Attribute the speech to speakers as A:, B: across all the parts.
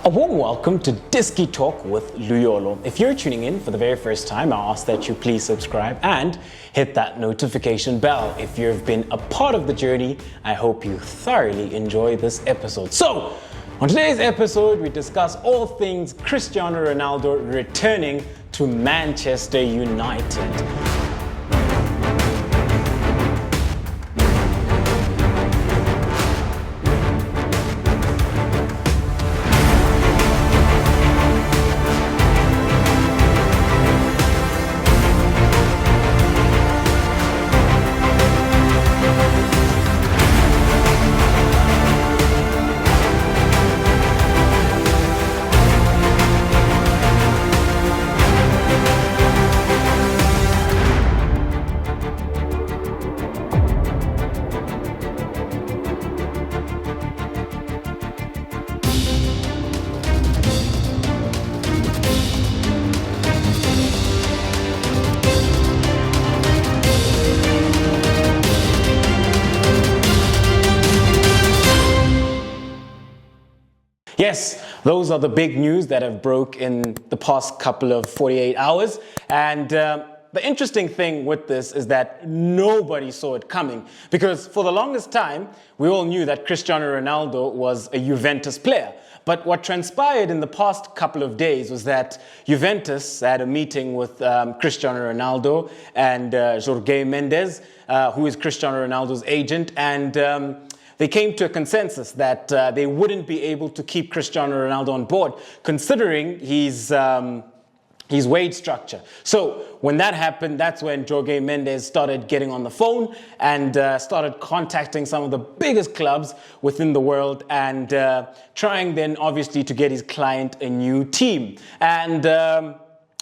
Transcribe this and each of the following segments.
A: A warm welcome to Disky Talk with Luyolo. If you're tuning in for the very first time, I ask that you please subscribe and hit that notification bell. If you've been a part of the journey, I hope you thoroughly enjoy this episode. So, on today's episode, we discuss all things Cristiano Ronaldo returning to Manchester United. Yes, those are the big news that have broke in the past couple of 48 hours. And the interesting thing with this is that nobody saw it coming, because for the longest time, we all knew that Cristiano Ronaldo was a Juventus player. But what transpired in the past couple of days was that Juventus had a meeting with Cristiano Ronaldo and Jorge Mendes, who is Cristiano Ronaldo's agent, and they came to a consensus that they wouldn't be able to keep Cristiano Ronaldo on board, considering his wage structure. So when that happened, that's when Jorge Mendes started getting on the phone and started contacting some of the biggest clubs within the world and trying then obviously to get his client a new team. And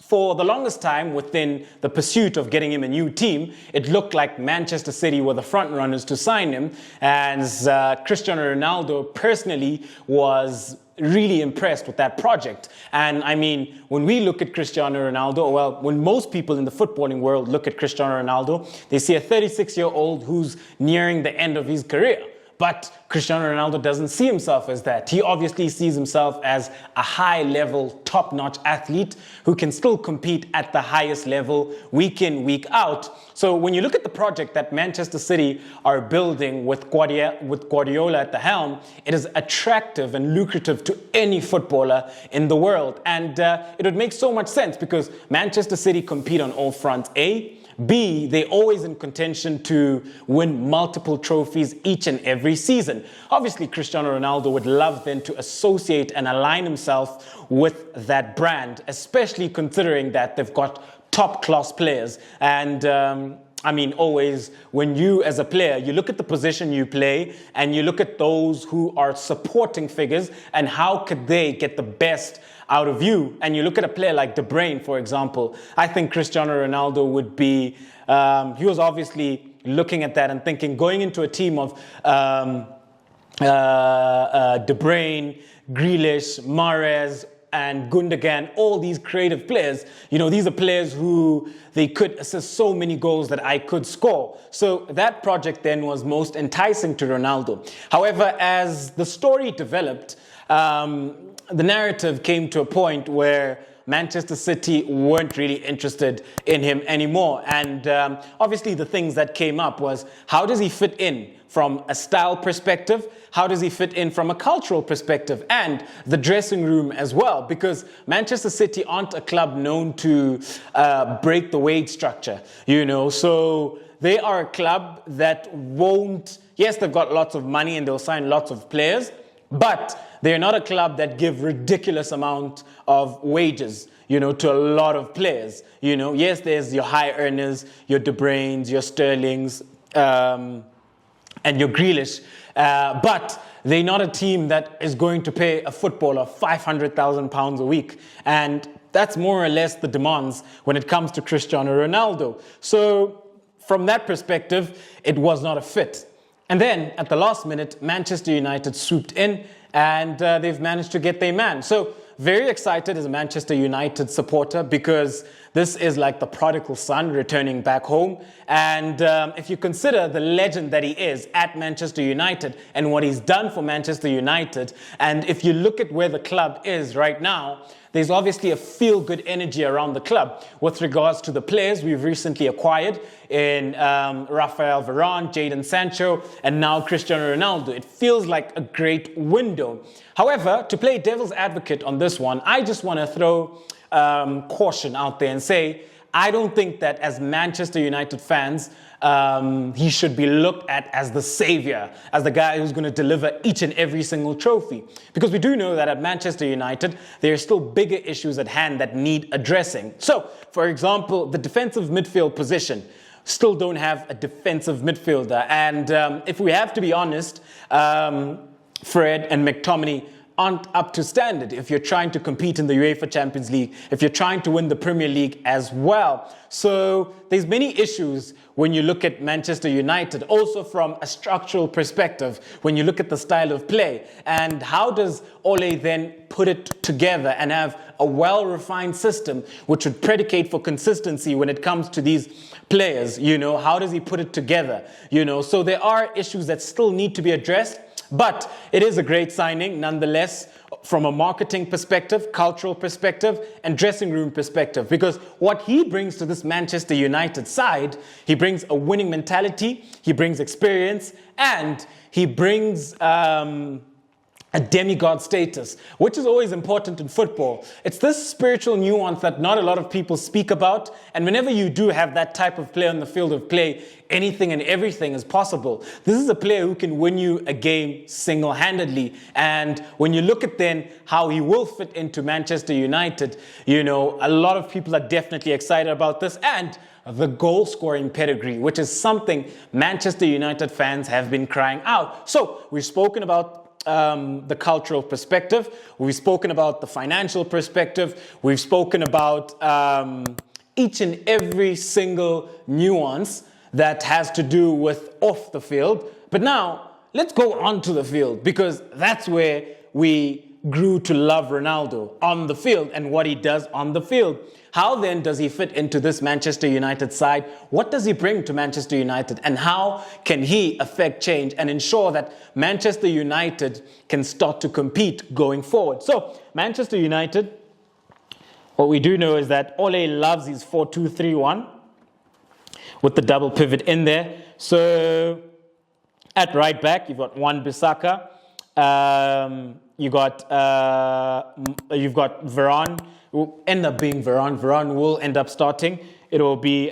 A: for the longest time, within the pursuit of getting him a new team, it looked like Manchester City were the front runners to sign him, as Cristiano Ronaldo personally was really impressed with that project. And I mean, when we look at Cristiano Ronaldo, well, when most people in the footballing world look at Cristiano Ronaldo, they see a 36-year-old who's nearing the end of his career. But Cristiano Ronaldo doesn't see himself as that. He obviously sees himself as a high-level, top-notch athlete who can still compete at the highest level week in, week out. So when you look at the project that Manchester City are building with Guardiola at the helm, it is attractive and lucrative to any footballer in the world. And it would make so much sense because Manchester City compete on all fronts. B, they're always in contention to win multiple trophies each and every season. Obviously, Cristiano Ronaldo would love then to associate and align himself with that brand, especially considering that they've got top-class players. And I mean, always, when you as a player, you look at the position you play and you look at those who are supporting figures and how could they get the best out of you. And you look at a player like De Bruyne, for example. I think Cristiano Ronaldo would be, he was obviously looking at that and thinking, going into a team of De Bruyne, Grealish, Mahrez, and Gundogan, all these creative players, you know, these are players who they could assist so many goals that I could score. So that project then was most enticing to Ronaldo. However, as the story developed, the narrative came to a point where Manchester City weren't really interested in him anymore. And obviously the things that came up was, how does he fit in from a style perspective? How does he fit in from a cultural perspective? And the dressing room as well, because Manchester City aren't a club known to break the wage structure, you know. So they are a club that won't, yes, they've got lots of money and they'll sign lots of players, but they're not a club that give ridiculous amount of wages, you know, to a lot of players. You know, yes, there's your high earners, your De Bruynes, your Sterlings, and your Grealish, but they're not a team that is going to pay a footballer £500,000 a week. And that's more or less the demands when it comes to Cristiano Ronaldo. So from that perspective, it was not a fit. And then at the last minute, Manchester United swooped in and they've managed to get their man. So very excited as a Manchester United supporter because This is like the prodigal son returning back home. And if you consider the legend that he is at Manchester United and what he's done for Manchester United, and if you look at where the club is right now, there's obviously a feel-good energy around the club with regards to the players we've recently acquired in Rafael Varane, Jadon Sancho, and now Cristiano Ronaldo. It feels like a great window. However, to play devil's advocate on this one, I just want to throw caution out there and say, I don't think that as Manchester United fans, he should be looked at as the savior, as the guy who's going to deliver each and every single trophy. Because we do know that at Manchester United, there are still bigger issues at hand that need addressing. So, for example, the defensive midfield position. Still don't have a defensive midfielder. And if we have to be honest, Fred and McTominay aren't up to standard if you're trying to compete in the UEFA Champions League, if you're trying to win the Premier League as well. So there's many issues when you look at Manchester United, also from a structural perspective, when you look at the style of play. And how does Ole then put it together and have a well-refined system which would predicate for consistency when it comes to these players? You know, how does he put it together? You know, so there are issues that still need to be addressed. But it is a great signing, nonetheless, from a marketing perspective, cultural perspective, and dressing room perspective. Because what he brings to this Manchester United side, he brings a winning mentality, he brings experience, and he brings a demigod status, which is always important in football. It's this spiritual nuance that not a lot of people speak about. And whenever you do have that type of player on the field of play, anything and everything is possible. This is a player who can win you a game single-handedly. And when you look at then how he will fit into Manchester United, you know, a lot of people are definitely excited about this. And the goal-scoring pedigree, which is something Manchester United fans have been crying out. So we've spoken about the cultural perspective. We've spoken about the financial perspective. We've spoken about each and every single nuance that has to do with off the field. But now, let's go onto the field, because that's where we grew to love Ronaldo, on the field and what he does on the field. How then does he fit into this Manchester United side? What does he bring to Manchester United? And how can he affect change and ensure that Manchester United can start to compete going forward? So, Manchester United, what we do know is that Ole loves his 4-2-3-1 with the double pivot in there. So, at right back, you've got Wan-Bissaka. You've got Varane. Will end up being Varane. Varane will end up starting. It will be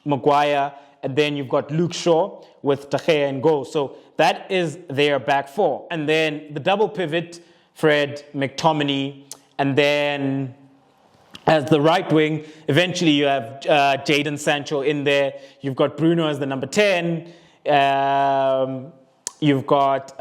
A: Maguire, and then you've got Luke Shaw with De Gea in goal. So that is their back four. And then the double pivot, Fred, McTominay, and then as the right wing, eventually you have Jadon Sancho in there. You've got Bruno as the number 10. You've got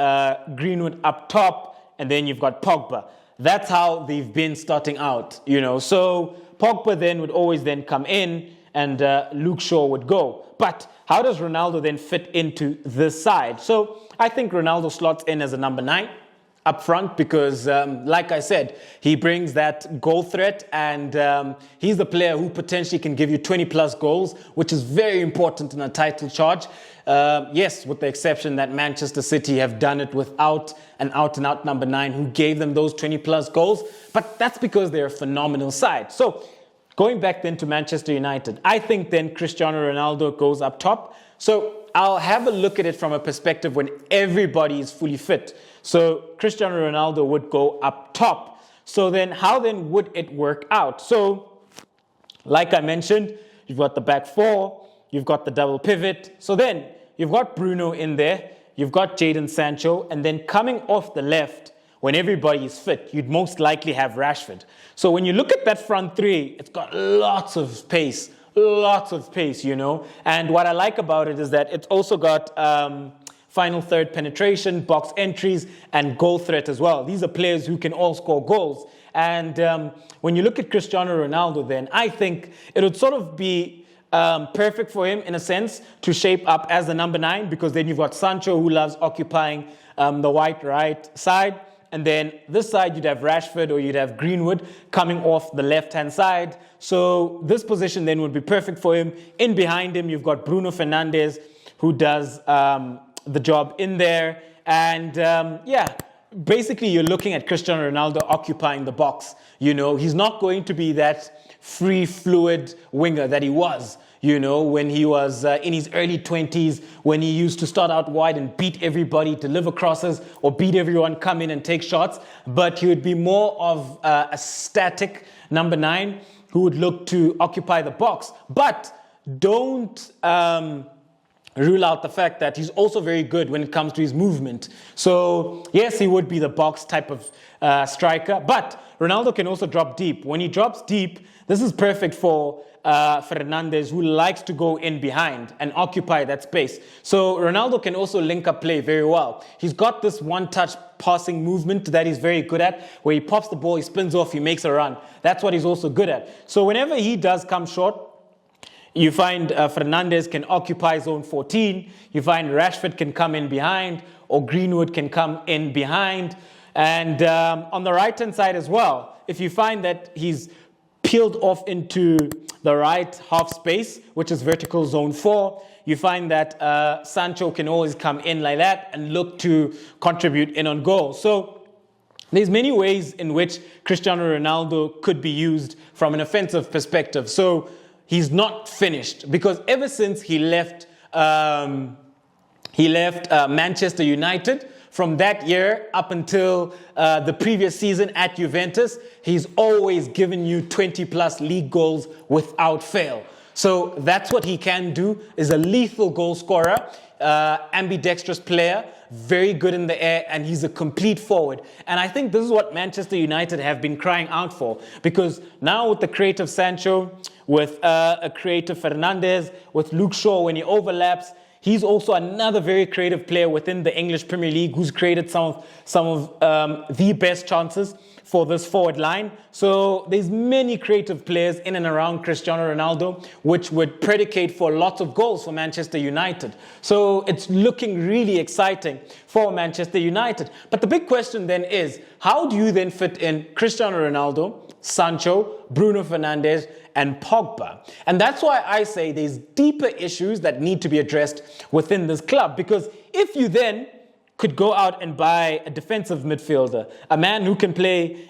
A: Greenwood up top, and then you've got Pogba. That's how they've been starting out, you know. So Pogba then would always then come in, and Luke Shaw would go. But how does Ronaldo then fit into this side? So I think Ronaldo slots in as a number 9 up front because, like I said, he brings that goal threat, and he's the player who potentially can give you 20-plus goals, which is very important in a title charge. Yes, with the exception that Manchester City have done it without an out-and-out number 9 who gave them those 20-plus goals. But that's because they're a phenomenal side. So going back then to Manchester United, I think then Cristiano Ronaldo goes up top. So I'll have a look at it from a perspective when everybody is fully fit. So Cristiano Ronaldo would go up top. So then how then would it work out? So like I mentioned, you've got the back four, you've got the double pivot. So then you've got Bruno in there, you've got Jadon Sancho, and then coming off the left, when everybody is fit, you'd most likely have Rashford. So when you look at that front three, it's got lots of pace, you know. And what I like about it is that it's also got final third penetration, box entries, and goal threat as well. These are players who can all score goals. And when you look at Cristiano Ronaldo then, I think it would sort of be perfect for him in a sense to shape up as the number 9, because then you've got Sancho who loves occupying the right side, and then this side you'd have Rashford or you'd have Greenwood coming off the left-hand side. So this position then would be perfect for him. In behind him, you've got Bruno Fernandes, who does the job in there. And basically you're looking at Cristiano Ronaldo occupying the box. He's not going to be that free, fluid winger that he was, when he was in his early 20s, when he used to start out wide and beat everybody, deliver crosses, or beat everyone, come in and take shots. But he would be more of a static number 9 who would look to occupy the box. But don't rule out the fact that he's also very good when it comes to his movement. So yes, he would be the box type of striker, but Ronaldo can also drop deep. When he drops deep, this is perfect for Fernandes, who likes to go in behind and occupy that space. So Ronaldo can also link up play very well. He's got this one-touch passing movement that he's very good at, where he pops the ball, he spins off, he makes a run. That's what he's also good at. So whenever he does come short, you find Fernandes can occupy zone 14. You find Rashford can come in behind, or Greenwood can come in behind. And on the right-hand side as well, if you find that he's peeled off into the right half space, which is vertical zone 4, you find that Sancho can always come in like that and look to contribute in on goal. So there's many ways in which Cristiano Ronaldo could be used from an offensive perspective. So he's not finished, because ever since he left Manchester United, from that year up until the previous season at Juventus, he's always given you 20-plus league goals without fail. So that's what he can do, is a lethal goal scorer, ambidextrous player, very good in the air, and he's a complete forward. And I think this is what Manchester United have been crying out for, because now with the creative Sancho, with a creative Fernandes, with Luke Shaw when he overlaps, he's also another very creative player within the English Premier League who's created some of the best chances for this forward line. So there's many creative players in and around Cristiano Ronaldo, which would predicate for lots of goals for Manchester United. So it's looking really exciting for Manchester United. But the big question then is, how do you then fit in Cristiano Ronaldo, Sancho, Bruno Fernandes, and Pogba? And that's why I say there's deeper issues that need to be addressed within this club. Because if you then could go out and buy a defensive midfielder, a man who can play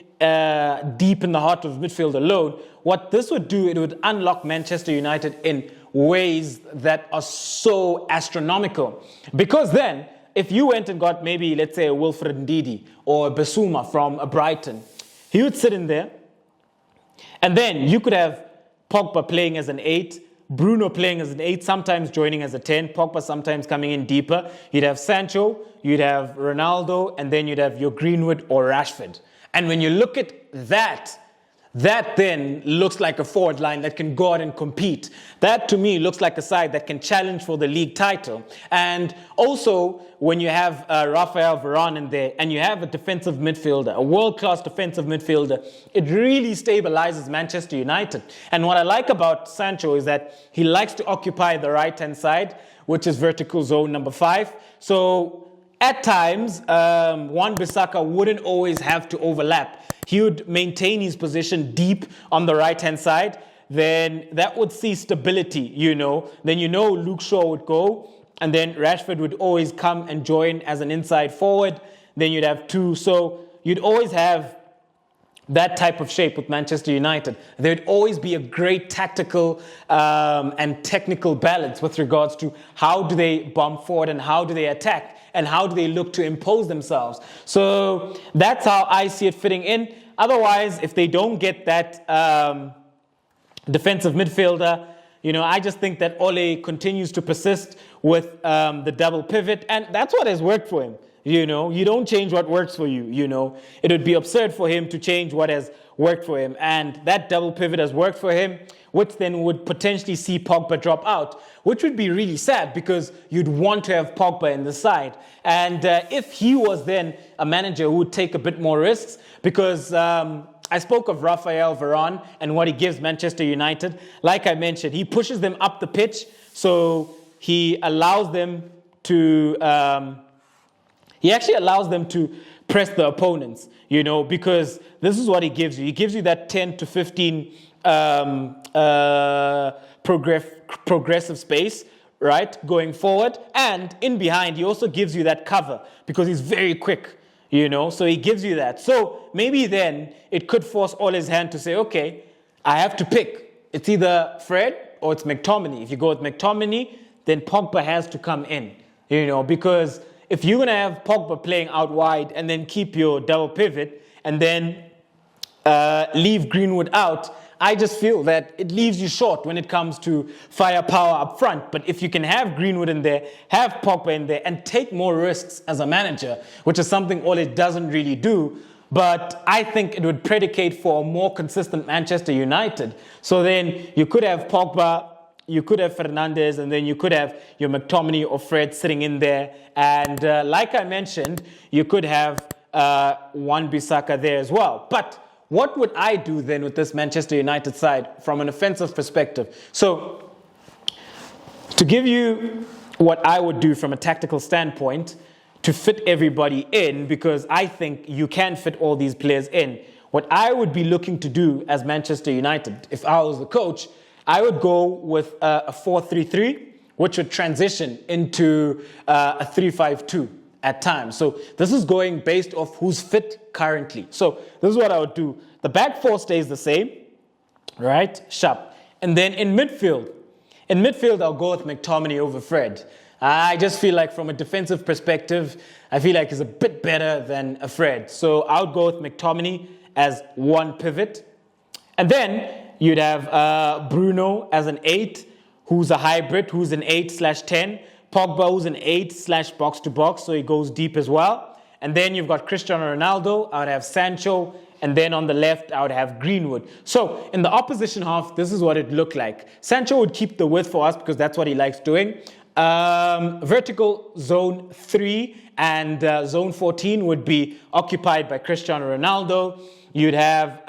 A: deep in the heart of midfield alone, what this would do, it would unlock Manchester United in ways that are so astronomical. Because then, if you went and got maybe, let's say, a Wilfred Ndidi or a Basuma from a Brighton, he would sit in there, and then you could have Pogba playing as an 8, Bruno playing as an 8, sometimes joining as a 10, Pogba sometimes coming in deeper. You'd have Sancho, you'd have Ronaldo, and then you'd have your Greenwood or Rashford. And when you look at that then looks like a forward line that can go out and compete. That, to me, looks like a side that can challenge for the league title. And also, when you have Rafael Varane in there, and you have a defensive midfielder, a world-class defensive midfielder, it really stabilizes Manchester United. And what I like about Sancho is that he likes to occupy the right-hand side, which is vertical zone number 5. So at times, Wan-Bissaka wouldn't always have to overlap. He would maintain his position deep on the right-hand side. Then that would see stability, Then Luke Shaw would go, and then Rashford would always come and join as an inside forward. Then you'd have 2. So you'd always have that type of shape with Manchester United. There'd always be a great tactical and technical balance with regards to how do they bomb forward and how do they attack and how do they look to impose themselves. So that's how I see it fitting in. Otherwise, if they don't get that defensive midfielder, I just think that Ole continues to persist with the double pivot, and that's what has worked for him. You don't change what works for you, It would be absurd for him to change what has worked for him. And that double pivot has worked for him, which then would potentially see Pogba drop out, which would be really sad because you'd want to have Pogba in the side. And if he was then a manager who would take a bit more risks, because I spoke of Rafael Varane and what he gives Manchester United. Like I mentioned, he pushes them up the pitch, so he allows them to... He actually allows them to press the opponents, because this is what he gives you. He gives you that 10 to 15 progressive space, right, going forward. And in behind, he also gives you that cover because he's very quick, so he gives you that. So maybe then it could force Ole's hand to say, okay, I have to pick. It's either Fred or it's McTominay. If you go with McTominay, then Pogba has to come in, because if you're going to have Pogba playing out wide and then keep your double pivot and then leave Greenwood out, I just feel that it leaves you short when it comes to firepower up front. But if you can have Greenwood in there, have Pogba in there, and take more risks as a manager, which is something Ole doesn't really do, but I think it would predicate for a more consistent Manchester United. So then you could have Pogba, you could have Fernandes, and then you could have your McTominay or Fred sitting in there. And like I mentioned, you could have Wan-Bissaka there as well. But what would I do then with this Manchester United side from an offensive perspective? So to give you what I would do from a tactical standpoint to fit everybody in, because I think you can fit all these players in, what I would be looking to do as Manchester United, if I was the coach, I would go with a 4-3-3, which would transition into a 3-5-2 at times. So this is going based off who's fit currently. So this is what I would do. The back four stays the same, right? Sharp. And then in midfield, I'll go with McTominay over Fred. I just feel like from a defensive perspective, I feel like he's a bit better than a Fred. So I would go with McTominay as one pivot. And then you'd have Bruno as an 8, who's a hybrid, who's an 8/10. Pogba, who's an 8/box-to-box, so he goes deep as well. And then you've got Cristiano Ronaldo. I would have Sancho. And then on the left, I would have Greenwood. So in the opposition half, this is what it looked like. Sancho would keep the width for us because that's what he likes doing. Vertical zone 3 and zone 14 would be occupied by Cristiano Ronaldo. You'd have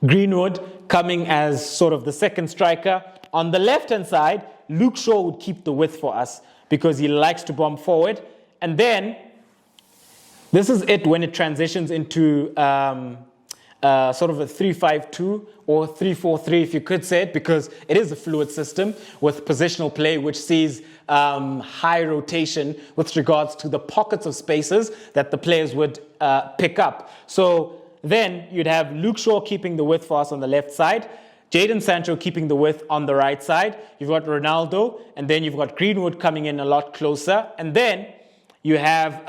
A: Greenwood coming as sort of the second striker. On the left-hand side, Luke Shaw would keep the width for us because he likes to bomb forward. And then, this is it when it transitions into sort of a 3-5-2 or 3-4-3, if you could say it, because it is a fluid system with positional play, which sees high rotation with regards to the pockets of spaces that the players would pick up. So then you'd have Luke Shaw keeping the width for us on the left side, Jadon Sancho keeping the width on the right side. You've got Ronaldo, and then you've got Greenwood coming in a lot closer. And then you have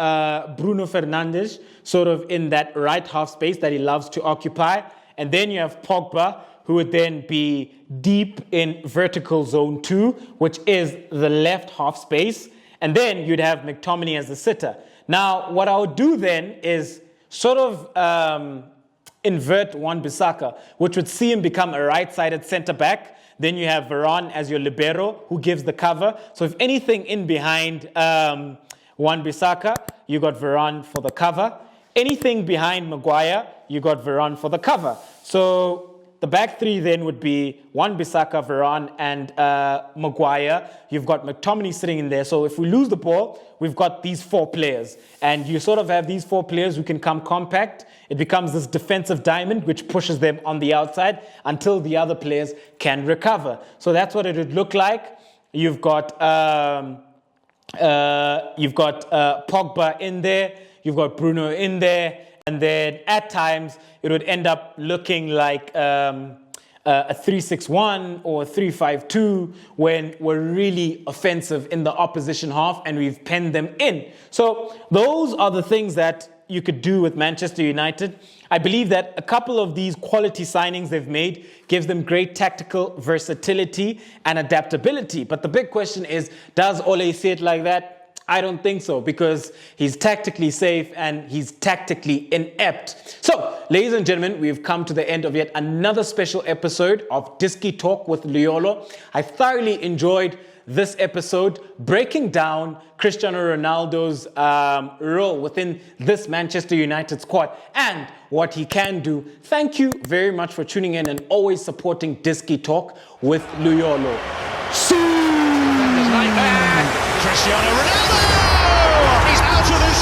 A: Bruno Fernandes sort of in that right half space that he loves to occupy. And then you have Pogba, who would then be deep in vertical zone 2, which is the left half space. And then you'd have McTominay as the sitter. Now, what I would do then is sort of invert Wan-Bissaka, which would see him become a right-sided centre-back. Then you have Varane as your libero, who gives the cover. So if anything in behind Wan-Bissaka, you got Varane for the cover. Anything behind Maguire, you got Varane for the cover. So the back three then would be Wan-Bissaka, Varane, and Maguire. You've got McTominay sitting in there. So if we lose the ball, we've got these 4 players. And you sort of have these 4 players who can come compact. It becomes this defensive diamond which pushes them on the outside until the other players can recover. So that's what it would look like. You've got Pogba in there. You've got Bruno in there. And then at times, it would end up looking like a 3-6-1 or a 3-5-2 when we're really offensive in the opposition half and we've penned them in. So those are the things that you could do with Manchester United. I believe that a couple of these quality signings they've made gives them great tactical versatility and adaptability. But the big question is, does Ole see it like that? I don't think so, because he's tactically safe and he's tactically inept. So, ladies and gentlemen, we've come to the end of yet another special episode of Disky Talk with Luyolo. I thoroughly enjoyed this episode, breaking down Cristiano Ronaldo's role within this Manchester United squad and what he can do. Thank you very much for tuning in and always supporting Disky Talk with Luyolo. See you!
B: Cristiano Ronaldo! He's out of this